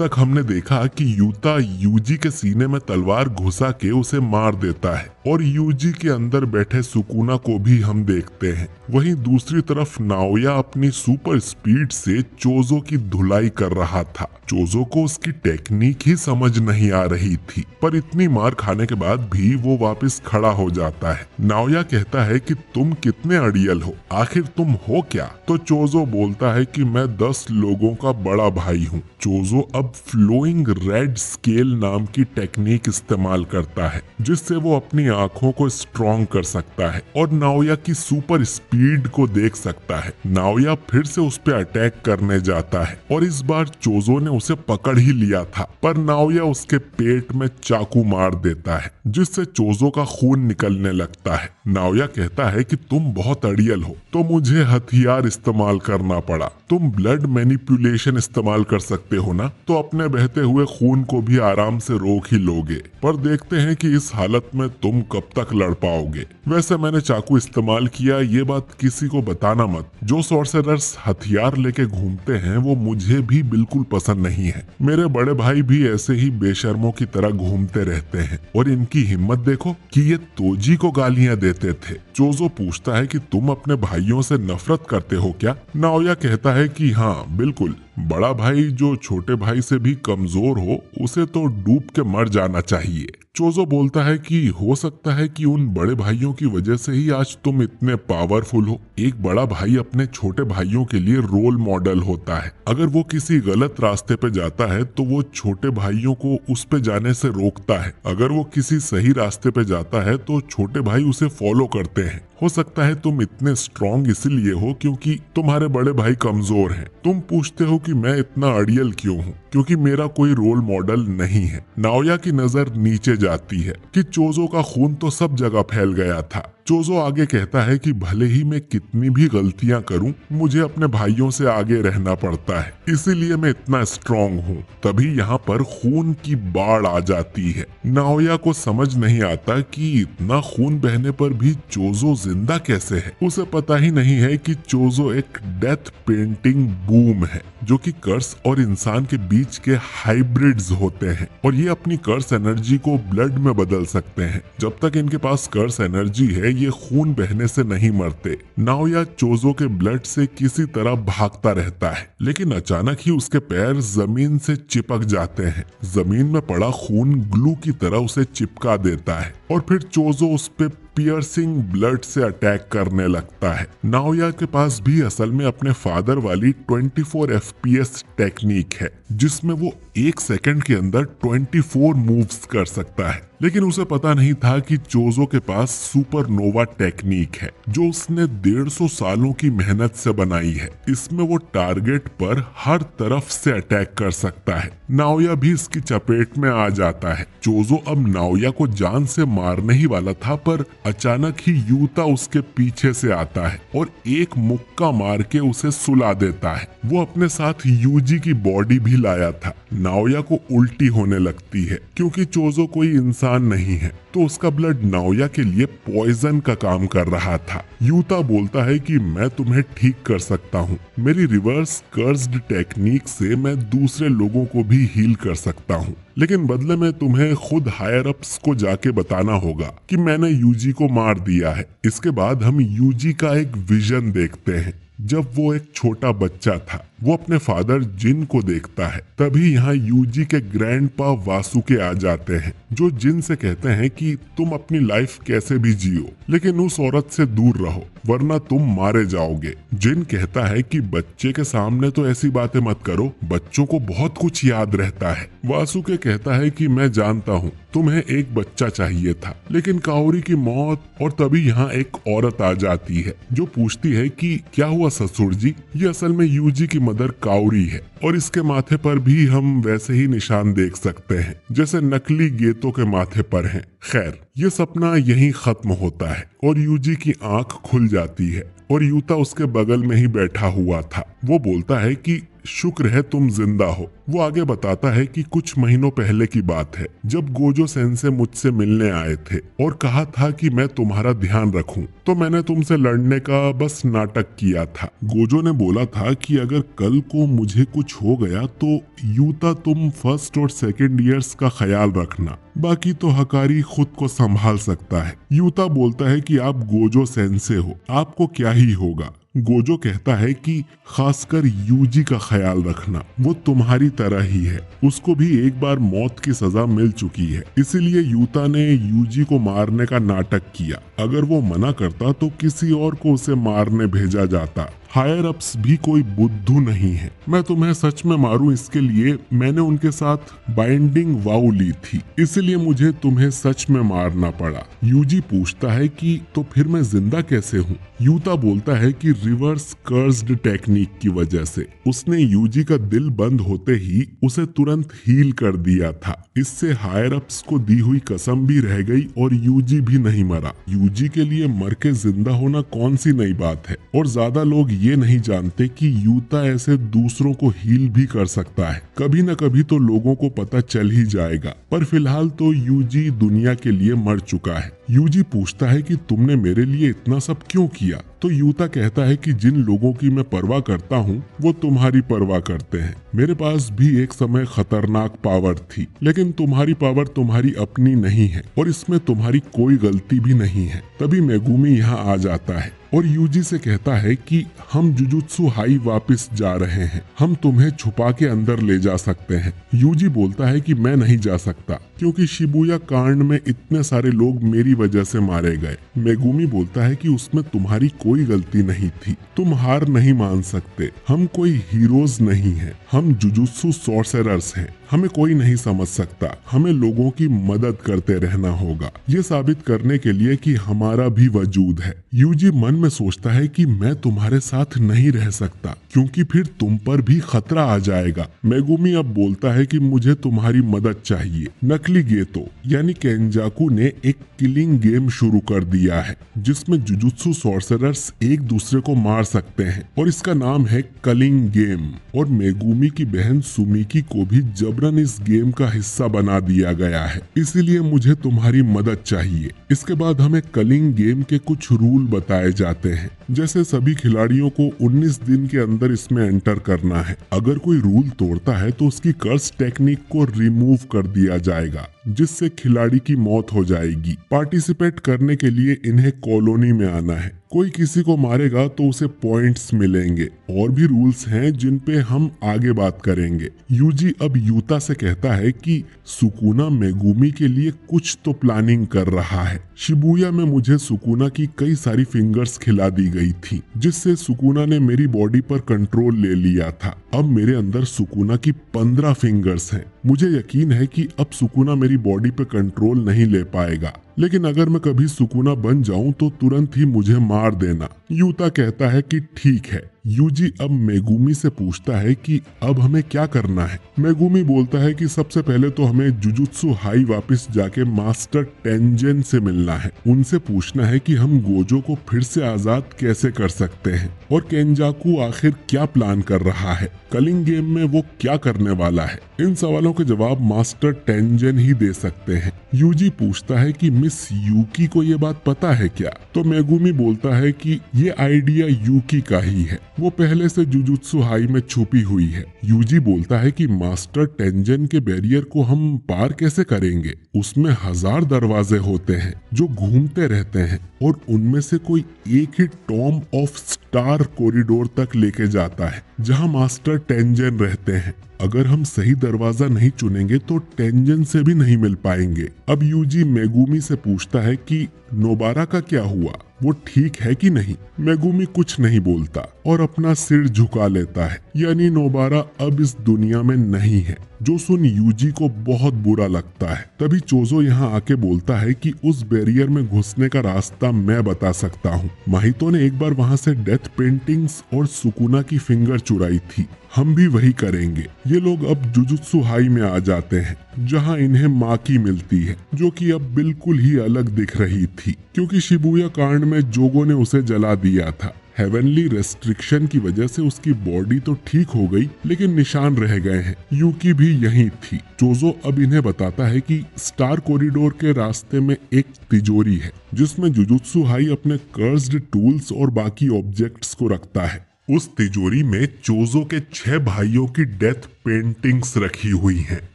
तक हमने देखा कि यूता यूजी के सीने में तलवार घुसा के उसे मार देता है और यूजी के अंदर बैठे सुकुना को भी हम देखते हैं। वहीं दूसरी तरफ नाओया अपनी सुपर स्पीड से चोजो की धुलाई कर रहा था। चोजो को उसकी टेक्निक ही समझ नहीं आ रही थी, पर इतनी मार खाने के बाद भी वो वापस खड़ा हो जाता है। नाओया कहता है कि तुम कितने अड़ियल हो, आखिर तुम हो क्या? तो चोजो बोलता है कि मैं 10 लोगों का बड़ा भाई हूँ। चोजो अब फ्लोइंग रेड स्केल नाम की टेक्निक इस्तेमाल करता है, जिससे वो अपनी आंखों को स्ट्रॉन्ग कर सकता है और नाओया की सुपर स्पीड को देख सकता है। नाओया फिर से उस पर अटैक करने जाता है और इस बार चोजो ने उसे पकड़ ही लिया था, पर नाओया उसके पेट में चाकू मार देता है, जिससे चोजो का खून निकलने लगता है। नाओया कहता है कि तुम बहुत अड़ियल हो, तो मुझे हथियार इस्तेमाल करना पड़ा। तुम ब्लड मैनिपुलेशन इस्तेमाल कर सकते हो ना, तो अपने बहते हुए खून को भी आराम से रोक ही लोगे, पर देखते हैं कि इस हालत में तुम कब तक लड़ पाओगे। वैसे मैंने चाकू इस्तेमाल किया, ये बात किसी को बताना मत। जो सॉर्सरर्स हथियार लेके घूमते हैं वो मुझे भी बिल्कुल पसंद नहीं है। मेरे बड़े भाई भी ऐसे ही बेशर्मों की तरह घूमते रहते हैं और इनकी हिम्मत देखो कि ये तोजी को गालियां देते थे। चोजो पूछता है कि तुम अपने भाइयों से नफरत करते हो क्या? नाओया कहता है कि हाँ बिल्कुल, बड़ा भाई जो छोटे भाई से भी कमजोर हो उसे तो डूब के मर जाना चाहिए। चोजो बोलता है कि हो सकता है कि उन बड़े भाइयों की वजह से ही आज तुम इतने पावरफुल हो। एक बड़ा भाई अपने छोटे भाइयों के लिए रोल मॉडल होता है। अगर वो किसी गलत रास्ते पे जाता है तो वो छोटे भाइयों को उस पे जाने से रोकता है। अगर वो किसी सही रास्ते पे जाता है तो छोटे भाई उसे फॉलो करते हैं। हो सकता है तुम इतने स्ट्रॉन्ग इसलिए हो क्योंकि तुम्हारे बड़े भाई कमजोर हैं। तुम पूछते हो कि मैं इतना अड़ियल क्यों हूँ? क्योंकि मेरा कोई रोल मॉडल नहीं है। नाओया की नजर नीचे जाती है कि चोजो का खून तो सब जगह फैल गया था। चोजो आगे कहता है कि भले ही मैं कितनी भी गलतियां करूं, मुझे अपने भाइयों से आगे रहना पड़ता है, इसीलिए मैं इतना स्ट्रॉन्ग हूं। तभी यहाँ पर खून की बाढ़ आ जाती है। नाओया को समझ नहीं आता कि इतना खून बहने पर भी चोजो जिंदा कैसे है। उसे पता ही नहीं है कि चोजो एक डेथ पेंटिंग बूम है, जो कि कर्स और इंसान के बीच के हाइब्रिड्स होते हैं और ये अपनी कर्स एनर्जी को ब्लड में बदल सकते हैं। जब तक इनके पास कर्स एनर्जी है ये खून बहने से नहीं मरते। नाओया चोजो के ब्लड से किसी तरह भागता रहता है, लेकिन अचानक ही उसके पैर जमीन से चिपक जाते हैं। जमीन में पड़ा खून ग्लू की तरह उसे चिपका देता है और फिर चोजो उस पे पियर्सिंग ब्लड से अटैक करने लगता है। नाओया के पास भी असल में अपने फादर वाली 24 FPS टेक्निक है, जिसमें वो 1 सेकंड के अंदर 24 मूव्स कर सकता है। लेकिन उसे पता नहीं था कि चोजो के पास सुपरनोवा टेक्निक है, जो उसने 150 सालों की मेहनत से बनाई है। इसमें वो टारगेट पर हर तरफ से अटैक कर सकता है। नाओया भी इसकी चपेट में आ जाता है। चोजो अब नाओया को जान से मारने ही वाला था, पर अचानक ही यूता उसके पीछे से आता है और एक मुक्का मार के उसे सुला देता है। वो अपने साथ यूजी की बॉडी भी लाया था। नाओया को उल्टी होने लगती है क्योंकि चोजो कोई इंसान नहीं है, तो उसका ब्लड नाओया के लिए पॉइजन का काम कर रहा था। यूता बोलता है कि मैं तुम्हें ठीक कर सकता हूँ। मेरी रिवर्स कर्स्ड टेक्निक से मैं दूसरे लोगों को भी हील कर सकता हूँ, लेकिन बदले में तुम्हें खुद हायर अप्स को जाके बताना होगा कि मैंने यूजी को मार दिया है। इसके बाद हम यूजी का एक विजन देखते हैं। जब वो एक छोटा बच्चा था, वो अपने फादर जिन को देखता है। तभी यहाँ यूजी के ग्रैंडपा वासुके आ जाते हैं, जो जिन से कहते हैं कि तुम अपनी लाइफ कैसे भी जियो, लेकिन उस औरत से दूर रहो वरना तुम मारे जाओगे। जिन कहता है कि बच्चे के सामने तो ऐसी बातें मत करो, बच्चों को बहुत कुछ याद रहता है। वासुके कहता है कि मैं जानता हूँ तुम्हें एक बच्चा चाहिए था, लेकिन काओरी की मौत। और तभी यहाँ एक औरत आ जाती है जो पूछती है कि क्या हुआ ससुर जी? ये असल में यूजी की मदर काओरी है और इसके माथे पर भी हम वैसे ही निशान देख सकते हैं जैसे नकली गेतों के माथे पर हैं। खैर, ये सपना यहीं खत्म होता है और यूजी की आंख खुल जाती है और यूता उसके बगल में ही बैठा हुआ था। वो बोलता है कि शुक्र है तुम जिंदा हो। वो आगे बताता है कि कुछ महीनों पहले की बात है जब गोजो सेंसे मुझसे मिलने आए थे और कहा था कि मैं तुम्हारा ध्यान रखूं, तो मैंने तुमसे लड़ने का बस नाटक किया था। गोजो ने बोला था कि अगर कल को मुझे कुछ हो गया तो यूता तुम फर्स्ट और सेकंड ईयर्स का ख्याल रखना, बाकी तो हकारी खुद को संभाल सकता है। यूता बोलता है कि आप गोजो सेंसे हो, आपको क्या ही होगा। गोजो कहता है कि खासकर यूजी का ख्याल रखना, वो तुम्हारी तरह ही है, उसको भी एक बार मौत की सजा मिल चुकी है, इसीलिए यूता ने यूजी को मारने का नाटक किया। अगर वो मना करता तो किसी और को उसे मारने भेजा जाता। हायर अप्स भी कोई बुद्धू नहीं है। मैं तुम्हें सच में मारूं इसके लिए मैंने उनके साथ बाइंडिंग वाउ ली थी, इसलिए मुझे तुम्हें सच में मारना पड़ा। यूजी पूछता है कि तो फिर मैं जिंदा कैसे हूँ? यूता बोलता है कि रिवर्स कर्स्ड टेक्निक की वजह से। उसने यूजी का दिल बंद होते ही उसे तुरंत हील कर दिया था। इससे हायर अप्स को दी हुई कसम भी रह गई और यूजी भी नहीं मरा। यूजी के लिए मर के जिंदा होना कौन सी नई बात है, और ज्यादा लोग ये नहीं जानते कि यूता ऐसे दूसरों को हील भी कर सकता है। कभी न कभी तो लोगों को पता चल ही जाएगा, पर फिलहाल तो यूजी दुनिया के लिए मर चुका है। यूजी पूछता है कि तुमने मेरे लिए इतना सब क्यों किया? तो यूता कहता है कि जिन लोगों की मैं परवाह करता हूँ वो तुम्हारी परवाह करते हैं। मेरे पास भी एक समय खतरनाक पावर थी, लेकिन तुम्हारी पावर तुम्हारी अपनी नहीं है और इसमें तुम्हारी कोई गलती भी नहीं है। तभी मेगुमी यहाँ आ जाता है और यूजी से कहता है कि हम जुजुत्सु हाई वापस जा रहे हैं, हम तुम्हें छुपा के अंदर ले जा सकते हैं। यूजी बोलता है कि मैं नहीं जा सकता क्योंकि शिबुया कांड में इतने सारे लोग मेरी वजह से मारे गए। मेगुमी बोलता है कि उसमें तुम्हारी कोई गलती नहीं थी, तुम हार नहीं मान सकते। हम कोई हीरोज नहीं हैं, हम जुजुत्सु सॉर्सरर्स हैं। हमें कोई नहीं समझ सकता, हमें लोगों की मदद करते रहना होगा, ये साबित करने के लिए कि हमारा भी वजूद है। यूजी मन में सोचता है कि मैं तुम्हारे साथ नहीं रह सकता क्योंकि फिर तुम पर भी खतरा आ जाएगा। मेगुमी अब बोलता है कि मुझे तुम्हारी मदद चाहिए। नकली गेतो यानी केंजाकू ने एक किलिंग गेम शुरू कर दिया है जिसमें जुजुत्सु सॉर्सरर्स एक दूसरे को मार सकते हैं और इसका नाम है कलिंग गेम। और मेगुमी की बहन सुमिकी को भी जबरन इस गेम का हिस्सा बना दिया गया है, इसीलिए मुझे तुम्हारी मदद चाहिए। इसके बाद हमें कलिंग गेम के कुछ रूल बताए जाते हैं, जैसे सभी खिलाड़ियों को 19 दिन के अंदर इसमें एंटर करना है। अगर कोई रूल तोड़ता है तो उसकी कर्स टेक्निक को रिमूव कर दिया जाएगा जिससे खिलाड़ी की मौत हो जाएगी। पार्टिसिपेट करने के लिए इन्हें कॉलोनी में आना है। कोई किसी को मारेगा तो उसे पॉइंट्स मिलेंगे। और भी रूल्स हैं जिन पे हम आगे बात करेंगे। यूजी अब यूता से कहता है कि सुकुना मेगुमी के लिए कुछ तो प्लानिंग कर रहा है। शिबुया में मुझे सुकुना की कई सारी फिंगर्स खिला दी गई थी जिससे सुकुना ने मेरी बॉडी पर कंट्रोल ले लिया था। अब मेरे अंदर सुकुना की 15 फिंगर्स हैं। मुझे यकीन है कि अब सुकुना मेरी बॉडी पे कंट्रोल नहीं ले पाएगा, लेकिन अगर मैं कभी सुकुना बन जाऊं तो तुरंत ही मुझे मार देना। यूता कहता है कि ठीक है। यूजी अब मेगुमी से पूछता है कि अब हमें क्या करना है। मेगुमी बोलता है कि सबसे पहले तो हमें जुजुत्सु हाई वापस जाके मास्टर टेंजेन से मिलना है। उनसे पूछना है कि हम गोजो को फिर से आजाद कैसे कर सकते हैं और केंजाकू आखिर क्या प्लान कर रहा है, कलिंग गेम में वो क्या करने वाला है। इन सवालों के जवाब मास्टर टेंजेन ही दे सकते हैं। यूजी पूछता है कि मिस यूकी को ये बात पता है क्या? तो मेगुमी बोलता है कि ये आइडिया यूकी का ही है, वो पहले से जुजुत्सु हाई में छुपी हुई है। यूजी बोलता है कि मास्टर टेंजेन के बैरियर को हम पार कैसे करेंगे? उसमें 1000 दरवाजे होते हैं जो घूमते रहते हैं और उनमें से कोई एक ही टॉम ऑफ स्टार कॉरिडोर तक लेके जाता है जहां मास्टर टेंजेन रहते हैं। अगर हम सही दरवाजा नहीं चुनेंगे तो टेंजेन से भी नहीं मिल पाएंगे। अब यूजी मेगुमी से पूछता है कि नोबारा का क्या हुआ, वो ठीक है कि नहीं? मेगुमी कुछ नहीं बोलता और अपना सिर झुका लेता है, यानी नोबारा अब इस दुनिया में नहीं है, जो सुन यूजी को बहुत बुरा लगता है। तभी चोजो यहाँ आके बोलता है कि उस बैरियर में घुसने का रास्ता मैं बता सकता हूँ। माहितो ने एक बार वहाँ से डेथ पेंटिंग्स और सुकुना की फिंगर चुराई थी, हम भी वही करेंगे। ये लोग अब जुजुत्सु हाई में आ जाते हैं जहां इन्हें माकी मिलती है, जो कि अब बिल्कुल ही अलग दिख रही थी क्योंकि शिबुया कांड में जोगो ने उसे जला दिया था। हेवनली रेस्ट्रिक्शन की वजह से उसकी बॉडी तो ठीक हो गई, लेकिन निशान रह गए हैं। यूकी भी यहीं थी। चोजो अब इन्हें बताता है कि स्टार कॉरिडोर के रास्ते में एक तिजोरी है जिसमें जुजुत्सु हाई अपने कर्स्ड टूल्स और बाकी ऑब्जेक्ट्स को रखता है। उस तिजोरी में चोजो के 6 भाइयों की डेथ पेंटिंग्स रखी हुई हैं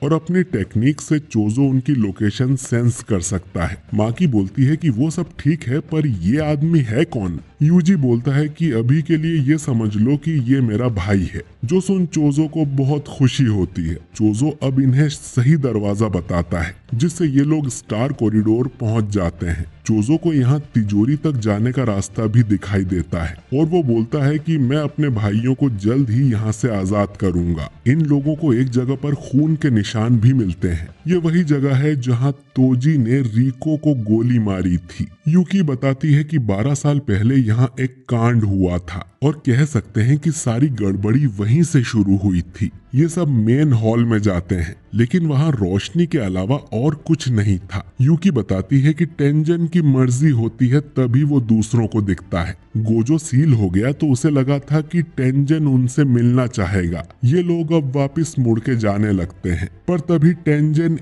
और अपनी टेक्निक से चोजो उनकी लोकेशन सेंस कर सकता है। माकी बोलती है कि वो सब ठीक है, पर ये आदमी है कौन? यूजी बोलता है कि अभी के लिए ये समझ लो कि ये मेरा भाई है, जो सुन चोजो को बहुत खुशी होती है। चोजो अब इन्हें सही दरवाजा बताता है जिससे ये लोग स्टार कॉरिडोर पहुंच जाते हैं। चोजो को यहाँ तिजोरी तक जाने का रास्ता भी दिखाई देता है और वो बोलता है कि मैं अपने भाइयों को जल्द ही यहाँ से आजाद करूंगा। इन लोगों को एक जगह पर खून के निशान भी मिलते हैं। ये वही जगह है जहाँ तोजी ने रिको को गोली मारी थी। यूकी बताती है कि 12 साल पहले यहाँ एक कांड हुआ था और कह सकते हैं कि सारी गड़बड़ी वहीं से शुरू हुई थी। ये सब मेन हॉल में जाते हैं, लेकिन वहाँ रोशनी के अलावा और कुछ नहीं था। यूकी बताती है कि टेंजन की मर्जी होती है तभी वो दूसरों को दिखता है। गोजो सील हो गया तो उसे लगा था कि टेंजन उनसे मिलना चाहेगा। ये लोग अब वापस मुड़ के जाने लगते हैं, पर तभी टेंजन